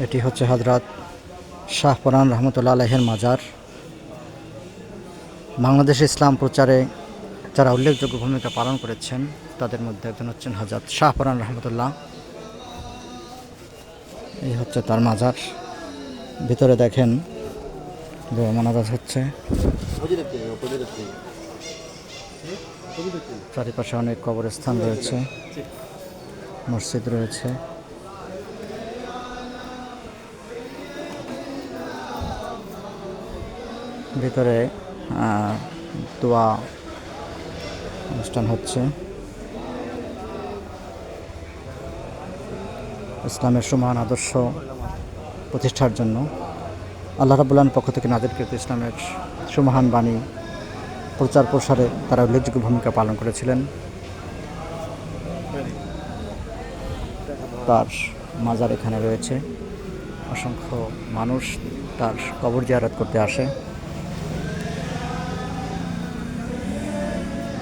এটি হচ্ছে হযরত শাহপরান রহমতুল্লাহ আলাইহির মাজার। বাংলাদেশে ইসলাম প্রচারে যারা উল্লেখযোগ্য ভূমিকা পালন করেছেন তাদের মধ্যে একজন হচ্ছেন হযরত শাহপরান রহমতুল্লাহ। এই হচ্ছে তার মাজার। ভিতরে দেখেন মোনাজাত হচ্ছে, চারিপাশে অনেক কবরস্থান রয়েছে, মসজিদ রয়েছে। ভিতরে দোয়া অনুষ্ঠান হচ্ছে। ইসলামের সমান আদর্শ প্রতিষ্ঠার জন্য আল্লাহ রাব্বুল আলামিনের পক্ষ থেকে নাযিলকৃত ইসলামের সুমহান বাণী প্রচার প্রসারে তারা উল্লেখযোগ্য ভূমিকা পালন করেছিলেন। তার মাজার এখানে রয়েছে, অসংখ্য মানুষ তার কবর জিয়ারত করতে আসে।